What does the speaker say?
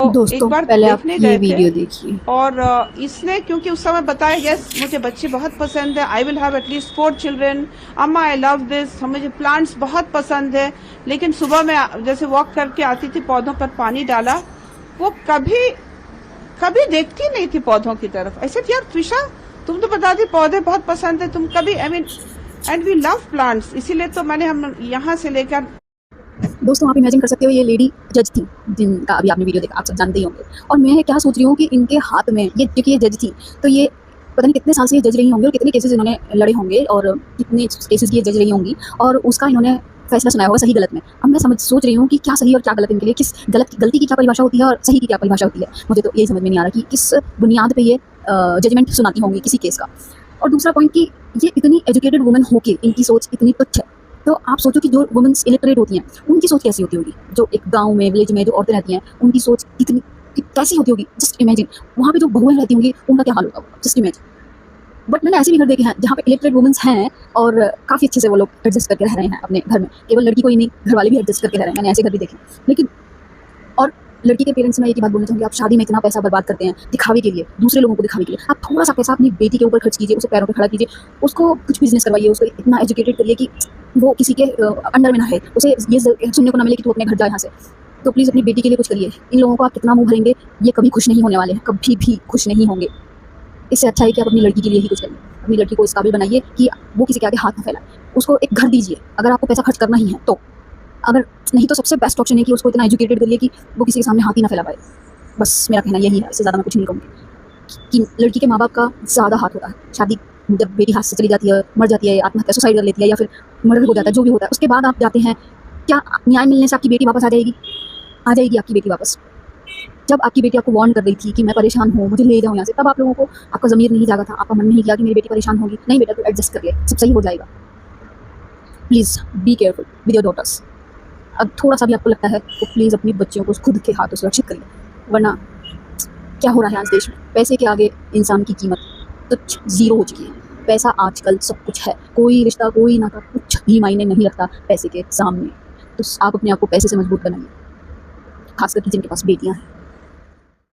तो दोस्तों एक बार पहले आप देखने ये गए थे। वीडियो देखिए। और इसने क्योंकि उस समय बताया, यस मुझे बच्चे बहुत पसंद है, I will have at least 4 children, अम्मा आई लव दिस, मुझे प्लांट्स बहुत पसंद है। लेकिन सुबह में जैसे वॉक करके आती थी, पौधों पर पानी डाला, वो कभी कभी देखती नहीं थी पौधों की तरफ। ऐसे यार त्रिशा, तुम तो बताती पौधे बहुत पसंद है, तुम कभी I mean, and we love plants, इसीलिए तो मैंने हम यहाँ से लेकर। दोस्तों आप इमेजिन कर सकते हो ये लेडी जज थी जिनका अभी आपने वीडियो देखा, आप सब जानते ही होंगे। और मैं क्या सोच रही हूँ कि इनके हाथ में ये, क्योंकि ये जज थी तो ये पता नहीं कितने साल से ये जज रही होंगी और कितने केसेस इन्होंने लड़े होंगे और कितने केसेस की ये जज रही होंगी और उसका इन्होंने फैसला सुनाया होगा सही गलत में। अब मैं सोच रही हूँ कि क्या सही और क्या गलत इनके लिए, किस गलती की क्या परिभाषा होती है और सही की क्या परिभाषा होती है। मुझे तो यही समझ में नहीं आ रहा कि किस बुनियाद पर ये जजमेंट सुनाती होंगी किसी केस का। और दूसरा पॉइंट कि ये इतनी एजुकेटेड वुमेन होके इनकी सोच इतनी तुच्छ है। तो आप सोचो कि जो वुमेन्स इलिटरेट होती हैं उनकी सोच कैसी होती होगी, जो एक गांव में विलेज में जो औरतें रहती हैं उनकी सोच कितनी कैसी होती होगी। जस्ट इमेजिन वहाँ पे जो बहुएं रहती होंगी उनका क्या हाल होगा, जस्ट इमेजिन। बट मैंने ऐसे भी घर देखे हैं जहाँ पे इलिटरेट वुमेन्स हैं और काफ़ी अच्छे से वो लोग एडजस्ट करके रह रहे हैं अपने घर में। केवल लड़की को ही नहीं, घर वाले भी एडजस्ट करके रह रहे हैं, मैंने ऐसे घर भी देखे। लेकिन और लड़की के पेरेंट्स में एक ही बात बोलना चाहूँगी, आप शादी में इतना पैसा बर्बाद करते हैं दिखावे के लिए, दूसरे लोगों को दिखावे के लिए। आप थोड़ा सा पैसा अपनी बेटी के ऊपर खर्च कीजिए, उसे पैरों पे खड़ा कीजिए, उसको कुछ बिजनेस करवाइए, उसको इतना एजुकेटेड करिए कि वो किसी के अंडर में ना है, उसे ये सुनने को ना मिले कि तू अपने घर जा यहाँ से। तो प्लीज़ अपनी बेटी के लिए कुछ करिए। इन लोगों को आप कितना मुँह भरेंगे, ये कभी खुश नहीं होने वाले हैं, कभी भी खुश नहीं होंगे। इससे अच्छा है कि आप अपनी लड़की के लिए ही कुछ करिए, अपनी लड़की को इस काबिल बनाइए कि वो किसी के आगे हाथ न फैलाए। उसको एक घर दीजिए अगर आपको पैसा खर्च करना ही है तो, अगर नहीं तो सबसे बेस्ट ऑप्शन है कि उसको इतना एजुकेटेड करिए कि वो किसी के सामने हाथ ही ना फैला पाए। बस मेरा कहना यही है, इससे ज़्यादा मैं कुछ नहीं कहूँगी। कि लड़की के माँ बाप का ज़्यादा हाथ होता है। शादी जब बेटी हाथ से चली जाती है, मर जाती है, आत्महत्या सुसाइड कर लेती है या फिर मर्डर हो जाता है, जो भी होता है, उसके बाद आप जाते हैं, क्या न्याय मिलने से आपकी बेटी वापस आ जाएगी? आ जाएगी आपकी बेटी वापस। जब आपकी बेटी आपको वार्न कर रही थी कि मैं परेशान हूँ, मुझे ले जाओ यहाँ से, तब आप लोगों को, आपका ज़मीर नहीं जागा था, आपका मन नहीं किया कि मेरी बेटी परेशान होगी। नहीं बेटा, तू एडजस्ट कर ले, सब सही हो जाएगा। Please be careful with your daughters. अब थोड़ा सा भी आपको लगता है तो प्लीज़ अपनी बच्चियों को खुद के हाथों सुरक्षित करिए, वरना क्या हो रहा है आज देश में, पैसे के आगे इंसान की कीमत तुच्छ, ज़ीरो हो चुकी है। पैसा आजकल सब कुछ है, कोई रिश्ता कोई नाता कुछ भी मायने नहीं रखता पैसे के सामने। तो आप अपने आप को पैसे से मजबूत बनाइए, खास करके जिनके पास बेटियां हैं।